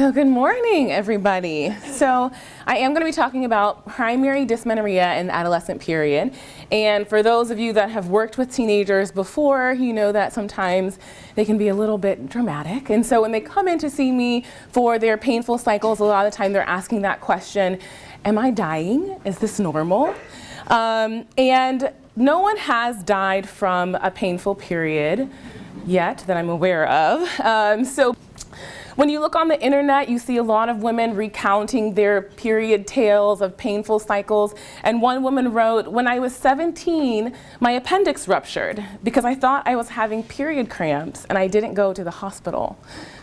So good morning, everybody. So I am going to be talking about primary dysmenorrhea in the adolescent period. And for those of you that have worked with teenagers before, you know that sometimes they can be a little bit dramatic. And so when they come in to see me for their painful cycles, a lot of the time they're asking that question, am I dying? Is this normal? And no one has died from a painful period yet that I'm aware of. So when you look on the internet, you see a lot of women recounting their period tales of painful cycles. And one woman wrote, when I was 17, my appendix ruptured because I thought I was having period cramps and I didn't go to the hospital.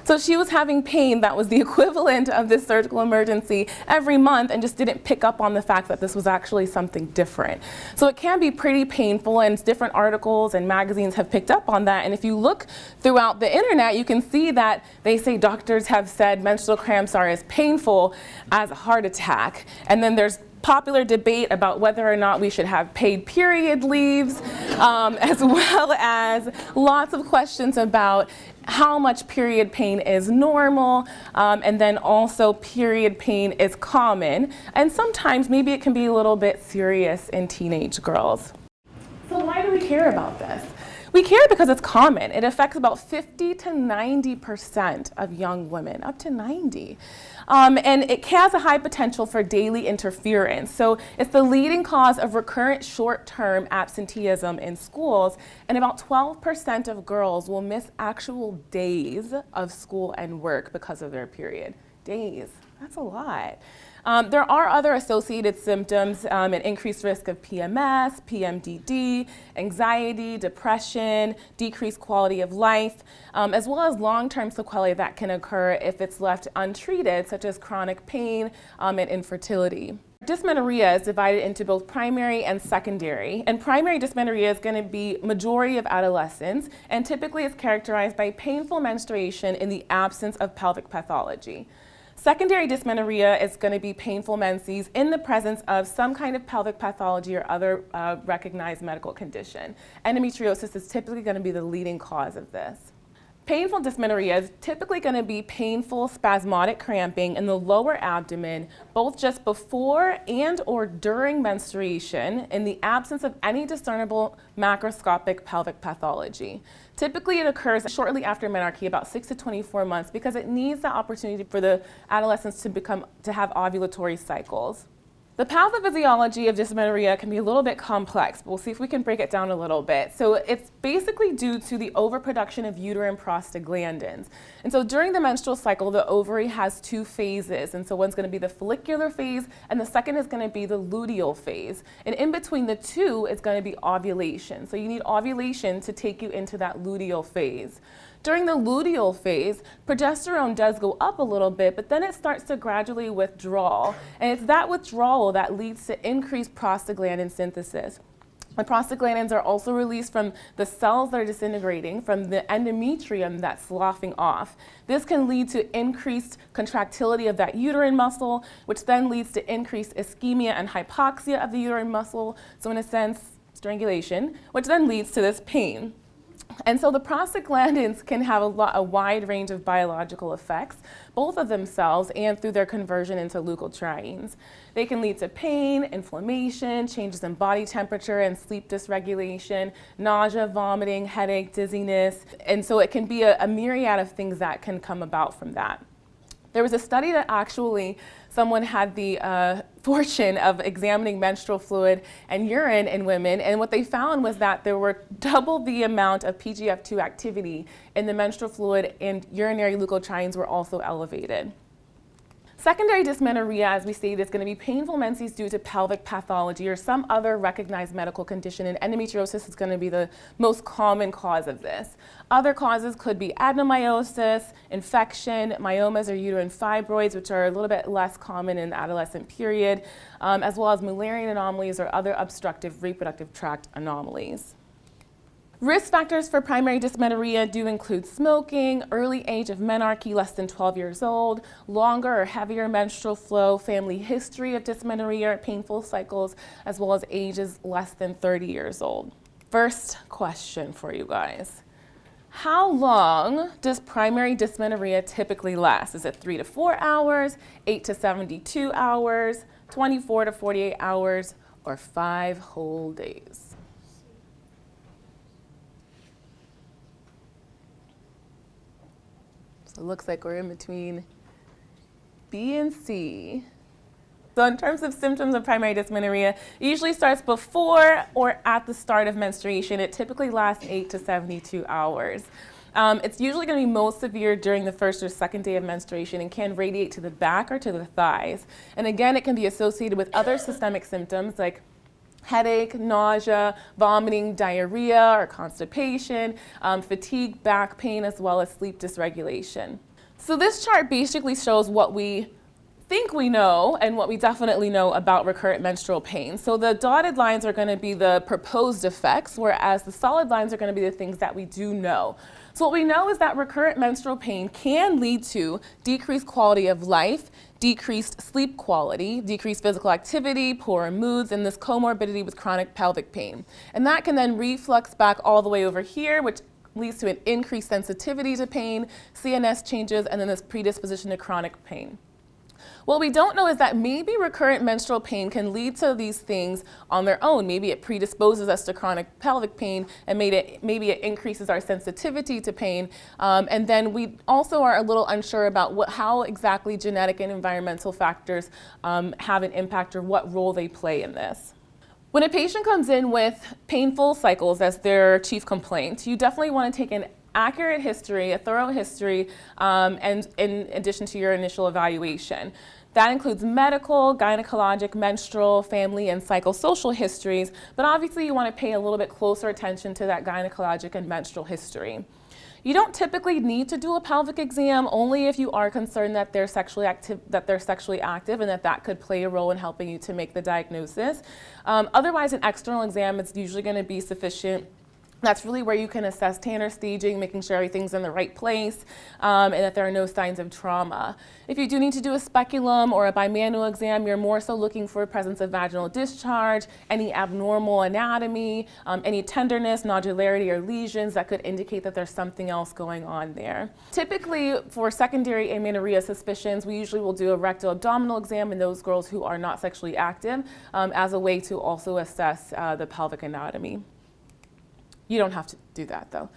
So she was having pain that was the equivalent of this surgical emergency every month and just didn't pick up on the fact that this was actually something different. So it can be pretty painful, and different articles and magazines have picked up on that. And if you look throughout the internet, you can see that they say doctors have said menstrual cramps are as painful as a heart attack. And then there's popular debate about whether or not we should have paid period leaves, as well as lots of questions about how much period pain is normal, and then also period pain is common, and sometimes maybe it can be a little bit serious in teenage girls. So why do we care about this? We care because it's common. It affects about 50 to 90% of young women, up to 90. And it has a high potential for daily interference. So it's the leading cause of recurrent short-term absenteeism in schools, and about 12% of girls will miss actual days of school and work because of their period. Days, that's a lot. There are other associated symptoms, an increased risk of PMS, PMDD, anxiety, depression, decreased quality of life, as well as long-term sequelae that can occur if it's left untreated, such as chronic pain and infertility. Dysmenorrhea is divided into both primary and secondary, and primary dysmenorrhea is going to be majority of adolescents, and typically is characterized by painful menstruation in the absence of pelvic pathology. Secondary dysmenorrhea is going to be painful menses in the presence of some kind of pelvic pathology or other recognized medical condition. Endometriosis is typically going to be the leading cause of this. Painful dysmenorrhea is typically going to be painful spasmodic cramping in the lower abdomen, both just before and or during menstruation, in the absence of any discernible macroscopic pelvic pathology. Typically it occurs shortly after menarche, about 6 to 24 months, because it needs the opportunity for the adolescents to have ovulatory cycles. The pathophysiology of dysmenorrhea can be a little bit complex, but we'll see if we can break it down a little bit. So it's basically due to the overproduction of uterine prostaglandins. And so during the menstrual cycle, the ovary has two phases. And so one's going to be the follicular phase, and the second is going to be the luteal phase. And in between the two is going to be ovulation. So you need ovulation to take you into that luteal phase. During the luteal phase, progesterone does go up a little bit, but then it starts to gradually withdraw. And it's that withdrawal that leads to increased prostaglandin synthesis. The prostaglandins are also released from the cells that are disintegrating, from the endometrium that's sloughing off. This can lead to increased contractility of that uterine muscle, which then leads to increased ischemia and hypoxia of the uterine muscle, so in a sense, strangulation, which then leads to this pain. And so the prostaglandins can have a wide range of biological effects, both of themselves and through their conversion into leukotrienes. They can lead to pain, inflammation, changes in body temperature and sleep dysregulation, nausea, vomiting, headache, dizziness. And so it can be a myriad of things that can come about from that. There was a study that actually someone had the fortune of examining menstrual fluid and urine in women, and what they found was that there were double the amount of PGF2 activity in the menstrual fluid, and urinary leukotrienes were also elevated. Secondary dysmenorrhea, as we stated, is going to be painful menses due to pelvic pathology or some other recognized medical condition, and endometriosis is going to be the most common cause of this. Other causes could be adenomyosis, infection, myomas or uterine fibroids, which are a little bit less common in the adolescent period, as well as Mullerian anomalies or other obstructive reproductive tract anomalies. Risk factors for primary dysmenorrhea do include smoking, early age of menarche less than 12 years old, longer or heavier menstrual flow, family history of dysmenorrhea or painful cycles, as well as ages less than 30 years old. First question for you guys. How long does primary dysmenorrhea typically last? Is it 3 to 4 hours, 8 to 72 hours, 24 to 48 hours, or 5 whole days? So it looks like we're in between B and C. So in terms of symptoms of primary dysmenorrhea, it usually starts before or at the start of menstruation. It typically lasts 8 to 72 hours. It's usually going to be most severe during the first or second day of menstruation and can radiate to the back or to the thighs. And again, it can be associated with other systemic symptoms like headache, nausea, vomiting, diarrhea or constipation, fatigue, back pain, as well as sleep dysregulation. So this chart basically shows what we think we know and what we definitely know about recurrent menstrual pain. So the dotted lines are going to be the proposed effects, whereas the solid lines are going to be the things that we do know. So what we know is that recurrent menstrual pain can lead to decreased quality of life, decreased sleep quality, decreased physical activity, poorer moods, and this comorbidity with chronic pelvic pain. And that can then reflux back all the way over here, which leads to an increased sensitivity to pain, CNS changes, and then this predisposition to chronic pain. What we don't know is that maybe recurrent menstrual pain can lead to these things on their own. Maybe it predisposes us to chronic pelvic pain, and maybe it increases our sensitivity to pain. And then we also are a little unsure about how exactly genetic and environmental factors have an impact or what role they play in this. When a patient comes in with painful cycles as their chief complaint, you definitely want to take an accurate history, a thorough history, and in addition to your initial evaluation. That includes medical, gynecologic, menstrual, family, and psychosocial histories, but obviously you want to pay a little bit closer attention to that gynecologic and menstrual history. You don't typically need to do a pelvic exam only if you are concerned that they're sexually active, and that could play a role in helping you to make the diagnosis. Otherwise, an external exam is usually going to be sufficient. That's really where you can assess Tanner staging, making sure everything's in the right place, and that there are no signs of trauma. If you do need to do a speculum or a bimanual exam, you're more so looking for presence of vaginal discharge, any abnormal anatomy, any tenderness, nodularity, or lesions that could indicate that there's something else going on there. Typically, for secondary amenorrhea suspicions, we usually will do a rectal abdominal exam in those girls who are not sexually active as a way to also assess the pelvic anatomy. You don't have to do that, though.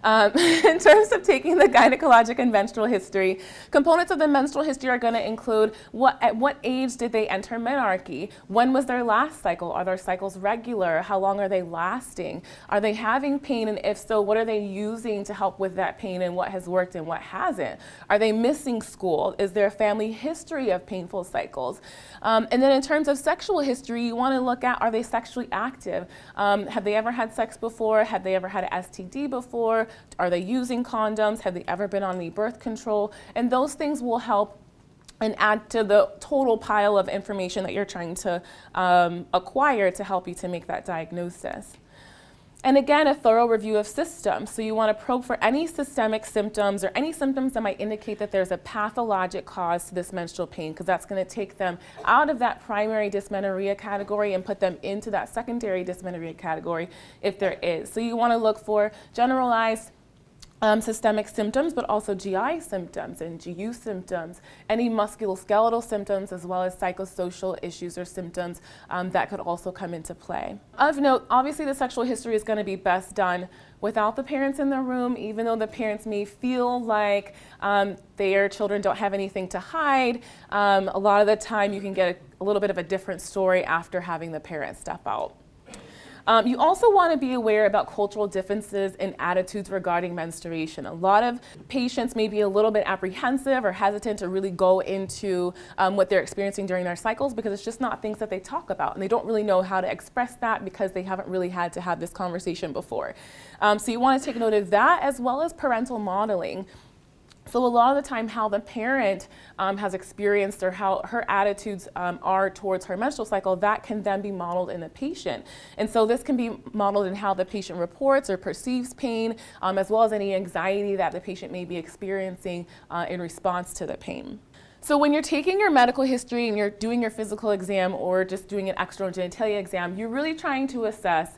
In terms of taking the gynecologic and menstrual history, components of the menstrual history are going to include at what age did they enter menarche? When was their last cycle? Are their cycles regular? How long are they lasting? Are they having pain? And if so, what are they using to help with that pain, and what has worked and what hasn't? Are they missing school? Is there a family history of painful cycles? And then in terms of sexual history, you want to look at, are they sexually active? Have they ever had sex before? Have they ever had an STD before? Are they using condoms? Have they ever been on the birth control? And those things will help and add to the total pile of information that you're trying to acquire to help you to make that diagnosis. And again, a thorough review of systems. So you want to probe for any systemic symptoms or any symptoms that might indicate that there's a pathologic cause to this menstrual pain, because that's going to take them out of that primary dysmenorrhea category and put them into that secondary dysmenorrhea category if there is. So you want to look for generalized systemic symptoms, but also GI symptoms and GU symptoms, any musculoskeletal symptoms, as well as psychosocial issues or symptoms that could also come into play. Of note, obviously the sexual history is going to be best done without the parents in the room, even though the parents may feel like their children don't have anything to hide. A lot of the time you can get a little bit of a different story after having the parents step out. You also want to be aware about cultural differences in attitudes regarding menstruation. A lot of patients may be a little bit apprehensive or hesitant to really go into what they're experiencing during their cycles, because it's just not things that they talk about, and they don't really know how to express that because they haven't really had to have this conversation before. So you want to take note of that, as well as parental modeling. So a lot of the time how the parent has experienced or how her attitudes are towards her menstrual cycle, that can then be modeled in the patient. And so this can be modeled in how the patient reports or perceives pain, as well as any anxiety that the patient may be experiencing in response to the pain. So when you're taking your medical history and you're doing your physical exam or just doing an external genitalia exam, you're really trying to assess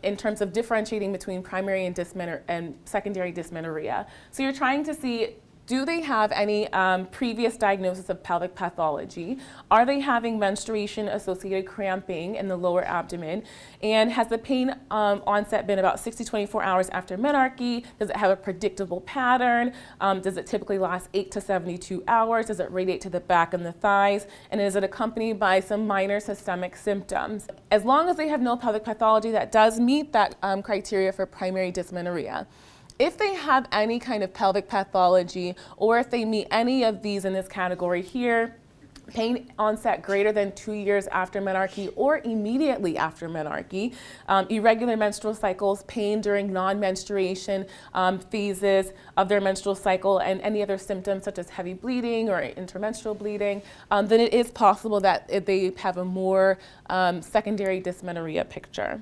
in terms of differentiating between primary and secondary dysmenorrhea. So you're trying to see, do they have any previous diagnosis of pelvic pathology? Are they having menstruation-associated cramping in the lower abdomen? And has the pain onset been about 6 to 24 hours after menarche? Does it have a predictable pattern? Does it typically last 8 to 72 hours? Does it radiate to the back and the thighs? And is it accompanied by some minor systemic symptoms? As long as they have no pelvic pathology, that does meet that criteria for primary dysmenorrhea. If they have any kind of pelvic pathology, or if they meet any of these in this category here, pain onset greater than 2 years after menarche or immediately after menarche, irregular menstrual cycles, pain during non-menstruation phases of their menstrual cycle, and any other symptoms such as heavy bleeding or intermenstrual bleeding, then it is possible that they have a more secondary dysmenorrhea picture.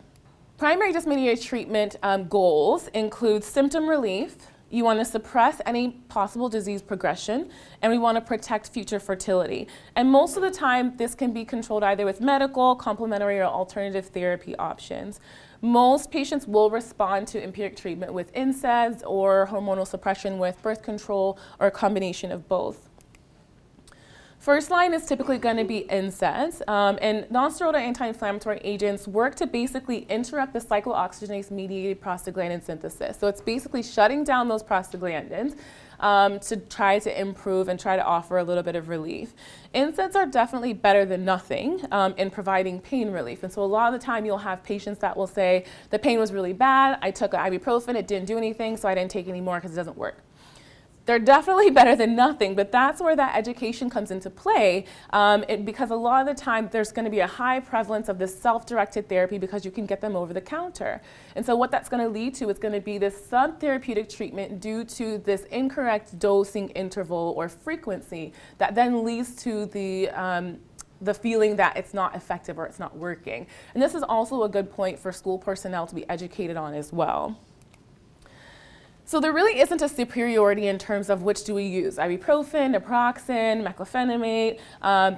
Primary dysmenorrhea treatment goals include symptom relief. You want to suppress any possible disease progression, and we want to protect future fertility. And most of the time, this can be controlled either with medical, complementary, or alternative therapy options. Most patients will respond to empiric treatment with NSAIDs or hormonal suppression with birth control, or a combination of both. First line is typically going to be NSAIDs, and nonsteroidal anti-inflammatory agents work to basically interrupt the cyclooxygenase-mediated prostaglandin synthesis. So it's basically shutting down those prostaglandins to try to improve and try to offer a little bit of relief. NSAIDs are definitely better than nothing in providing pain relief. And so a lot of the time you'll have patients that will say, the pain was really bad, I took ibuprofen, it didn't do anything, so I didn't take any more because it doesn't work. They're definitely better than nothing, but that's where that education comes into play because a lot of the time there's going to be a high prevalence of this self-directed therapy because you can get them over the counter. And so what that's going to lead to is going to be this subtherapeutic treatment due to this incorrect dosing interval or frequency that then leads to the feeling that it's not effective or it's not working. And this is also a good point for school personnel to be educated on as well. So there really isn't a superiority in terms of which do we use, ibuprofen, naproxen, meclofenamate.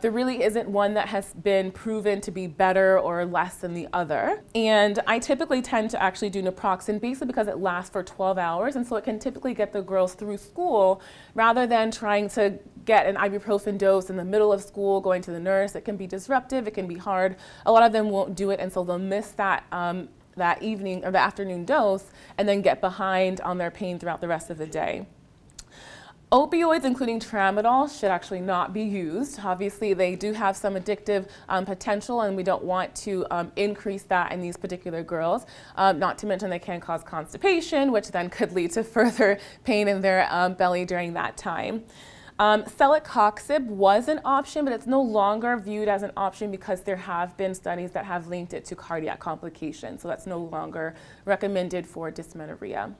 There really isn't one that has been proven to be better or less than the other. And I typically tend to actually do naproxen basically because it lasts for 12 hours, and so it can typically get the girls through school rather than trying to get an ibuprofen dose in the middle of school, going to the nurse. It can be disruptive, it can be hard. A lot of them won't do it, and so they'll miss that that evening or the afternoon dose and then get behind on their pain throughout the rest of the day. Opioids, including tramadol, should actually not be used. Obviously, they do have some addictive potential, and we don't want to increase that in these particular girls. Not to mention they can cause constipation, which then could lead to further pain in their belly during that time. Celecoxib was an option, but it's no longer viewed as an option because there have been studies that have linked it to cardiac complications, so that's no longer recommended for dysmenorrhea.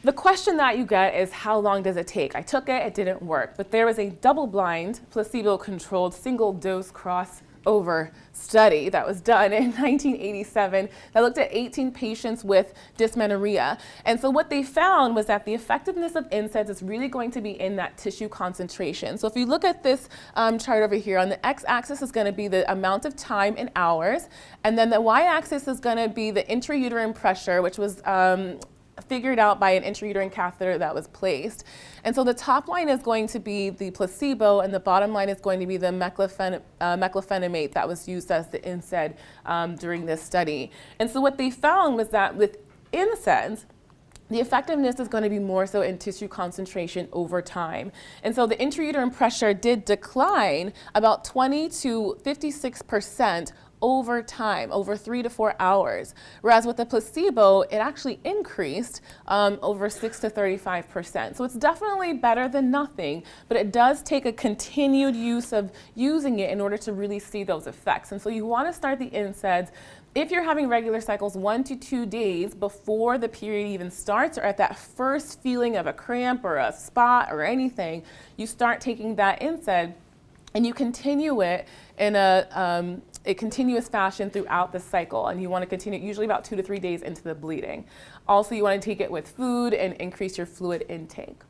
The question that you get is, how long does it take? I took it, it didn't work, but there was a double-blind, placebo-controlled, single-dose crossover study that was done in 1987 that looked at 18 patients with dysmenorrhea. And so what they found was that the effectiveness of NSAIDs is really going to be in that tissue concentration. So if you look at this chart over here, on the x-axis is going to be the amount of time in hours, and then the y-axis is going to be the intrauterine pressure, which was figured out by an intrauterine catheter that was placed. And so the top line is going to be the placebo, and the bottom line is going to be the meclofenamate that was used as the NSAID during this study. And so what they found was that with NSAIDs, the effectiveness is going to be more so in tissue concentration over time. And so the intrauterine pressure did decline about 20 to 56% over time, over 3 to 4 hours. Whereas with the placebo, it actually increased over 6 to 35%. So it's definitely better than nothing, but it does take a continued use of using it in order to really see those effects. And so you want to start the NSAIDs if you're having regular cycles 1 to 2 days before the period even starts, or at that first feeling of a cramp or a spot or anything, you start taking that NSAID and you continue it in a continuous fashion throughout the cycle, and you want to continue usually about 2 to 3 days into the bleeding. Also, you want to take it with food and increase your fluid intake.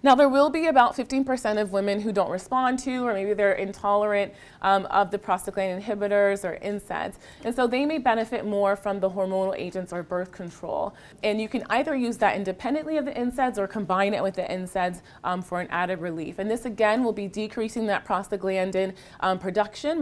Now, there will be about 15% of women who don't respond to, or maybe they're intolerant of the prostaglandin inhibitors or NSAIDs. And so they may benefit more from the hormonal agents or birth control. And you can either use that independently of the NSAIDs or combine it with the NSAIDs for an added relief. And this, again, will be decreasing that prostaglandin production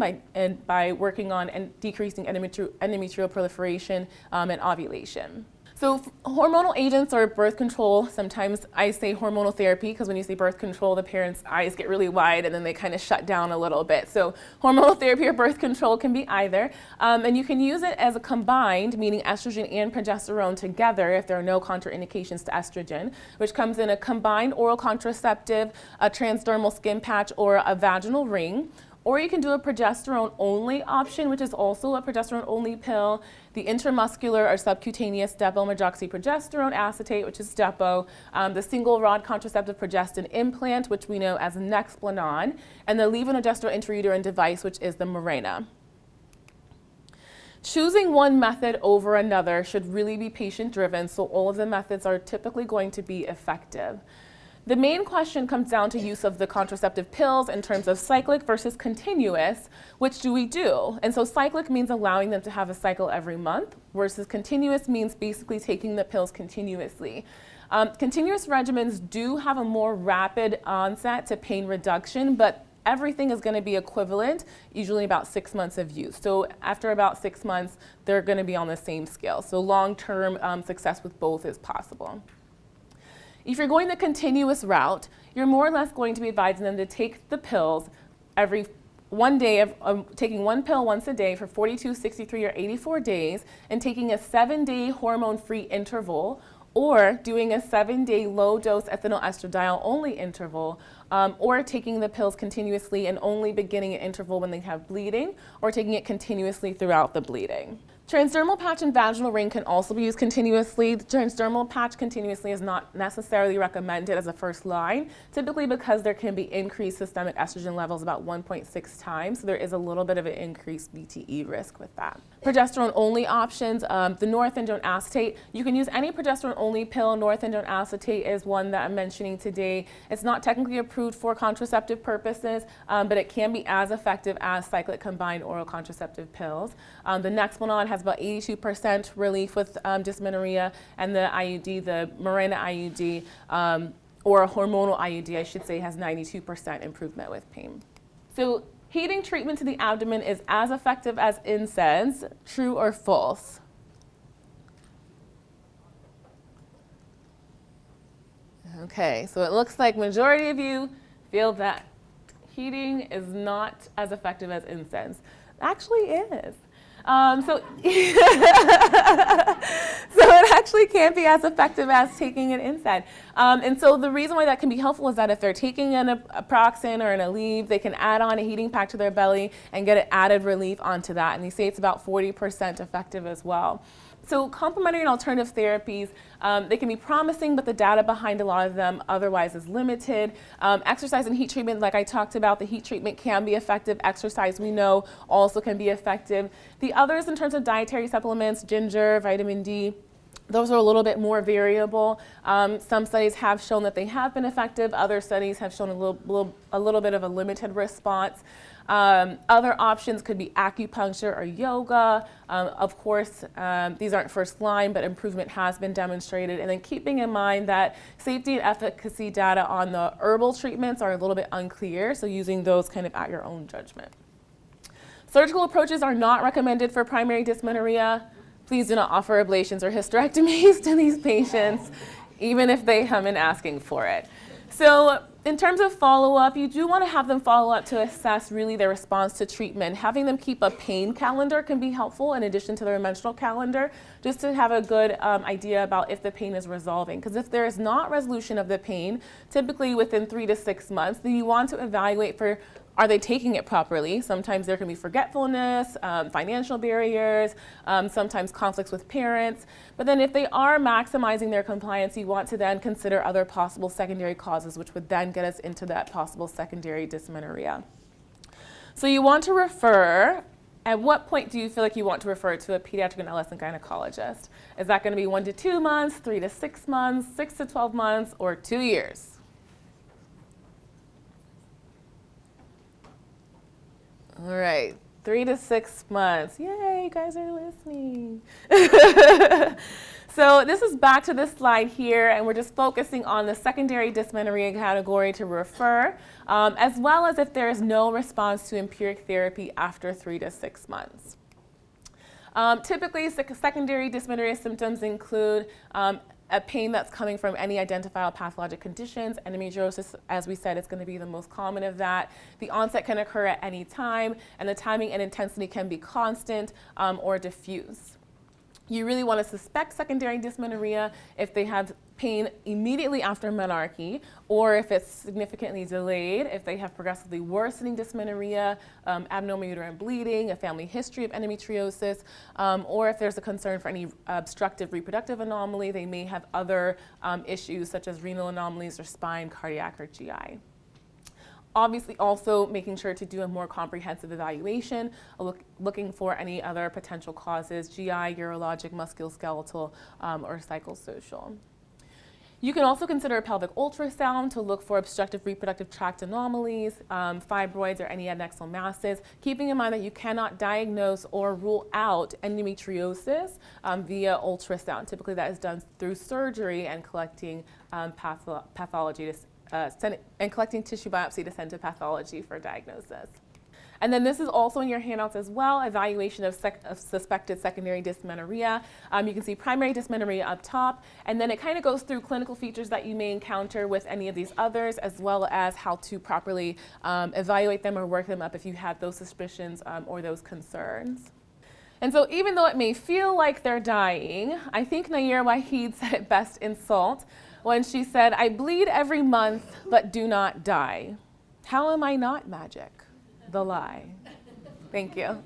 by working on and decreasing endometrial proliferation and ovulation. So hormonal agents or birth control, sometimes I say hormonal therapy because when you say birth control, the parents' eyes get really wide and then they kind of shut down a little bit. So hormonal therapy or birth control can be either. And you can use it as a combined, meaning estrogen and progesterone together if there are no contraindications to estrogen, which comes in a combined oral contraceptive, a transdermal skin patch, or a vaginal ring. Or you can do a progesterone only option, which is also a progesterone only pill, the intramuscular or subcutaneous depo-medroxyprogesterone acetate, which is Depo, the single rod contraceptive progestin implant, which we know as Nexplanon, and the levonorgestrel intrauterine device, which is the Mirena. Choosing one method over another should really be patient driven, so all of the methods are typically going to be effective. The main question comes down to use of the contraceptive pills in terms of cyclic versus continuous. Which do we do? And so cyclic means allowing them to have a cycle every month, versus continuous means basically taking the pills continuously. Continuous regimens do have a more rapid onset to pain reduction, but everything is going to be equivalent, usually about 6 months of use. So after about 6 months, they're going to be on the same scale. So long-term success with both is possible. If you're going the continuous route, you're more or less going to be advising them to take the pills every one day, taking one pill once a day for 42, 63, or 84 days, and taking a 7-day hormone-free interval, or doing a 7-day low-dose ethinyl estradiol only interval, or taking the pills continuously and only beginning an interval when they have bleeding, or taking it continuously throughout the bleeding. Transdermal patch and vaginal ring can also be used continuously. The transdermal patch continuously is not necessarily recommended as a first line, typically because there can be increased systemic estrogen levels about 1.6 times, so there is a little bit of an increased VTE risk with that. Progesterone only options, the norethindrone acetate. You can use any progesterone only pill. Norethindrone acetate is one that I'm mentioning today. It's not technically approved for contraceptive purposes, but it can be as effective as cyclic combined oral contraceptive pills. The Nexplanon has about 82% relief with dysmenorrhea, and the IUD, the Mirena IUD, or a hormonal IUD, I should say, has 92% improvement with pain. So heating treatment to the abdomen is as effective as NSAIDs, true or false? Okay, so it looks like majority of you feel that heating is not as effective as NSAIDs. Actually is. So it actually can't be as effective as taking an NSAID. And so the reason why that can be helpful is that if they're taking a Proxen or an Aleve, they can add on a heating pack to their belly and get an added relief onto that. And they say it's about 40% effective as well. So complementary and alternative therapies, they can be promising, but the data behind a lot of them otherwise is limited. Exercise and heat treatment, like I talked about, the heat treatment can be effective. Exercise, we know, also can be effective. The others in terms of dietary supplements, ginger, vitamin D, those are a little bit more variable. Some studies have shown that they have been effective. Other studies have shown a little bit of a limited response. Other options could be acupuncture or yoga. Of course, these aren't first line, but improvement has been demonstrated. And then keeping in mind that safety and efficacy data on the herbal treatments are a little bit unclear, so using those kind of at your own judgment. Surgical approaches are not recommended for primary dysmenorrhea. Please do not offer ablations or hysterectomies to these patients, even if they come in asking for it. So in terms of follow-up, you do want to have them follow up to assess really their response to treatment. Having them keep a pain calendar can be helpful in addition to their menstrual calendar, just to have a good idea about if the pain is resolving. Because if there is not resolution of the pain, typically within 3 to 6 months, then you want to evaluate for, are they taking it properly? Sometimes there can be forgetfulness, financial barriers, sometimes conflicts with parents. But then if they are maximizing their compliance, you want to then consider other possible secondary causes, which would then get us into that possible secondary dysmenorrhea. So you want to refer. At what point do you feel like you want to refer to a pediatric and adolescent gynecologist? Is that going to be 1 to 2 months, 3 to 6 months, 6 to 12 months, or 2 years? All right, 3 to 6 months. Yay, you guys are listening. So this is back to this slide here, and we're just focusing on the secondary dysmenorrhea category to refer, as well as if there is no response to empiric therapy after 3 to 6 months. Typically, secondary dysmenorrhea symptoms include a pain that's coming from any identifiable pathologic conditions. Endometriosis, as we said, is going to be the most common of that. The onset can occur at any time, and the timing and intensity can be constant or diffuse. You really want to suspect secondary dysmenorrhea if they have pain immediately after menarche, or if it's significantly delayed, if they have progressively worsening dysmenorrhea, abnormal uterine bleeding, a family history of endometriosis, or if there's a concern for any obstructive reproductive anomaly. They may have other issues such as renal anomalies or spine, cardiac, or GI. Obviously, also making sure to do a more comprehensive evaluation, looking for any other potential causes, GI, urologic, musculoskeletal, or psychosocial. You can also consider a pelvic ultrasound to look for obstructive reproductive tract anomalies, fibroids, or any adnexal masses, keeping in mind that you cannot diagnose or rule out endometriosis via ultrasound. Typically, that is done through surgery and collecting pathology and collecting tissue biopsy to send to pathology for diagnosis. And then this is also in your handouts as well, evaluation of suspected secondary dysmenorrhea. You can see primary dysmenorrhea up top, and then it kind of goes through clinical features that you may encounter with any of these others, as well as how to properly evaluate them or work them up if you have those suspicions or those concerns. And so even though it may feel like they're dying, I think Nair Waheed said it best in Salt when she said, "I bleed every month, but do not die. How am I not magic? The lie." Thank you.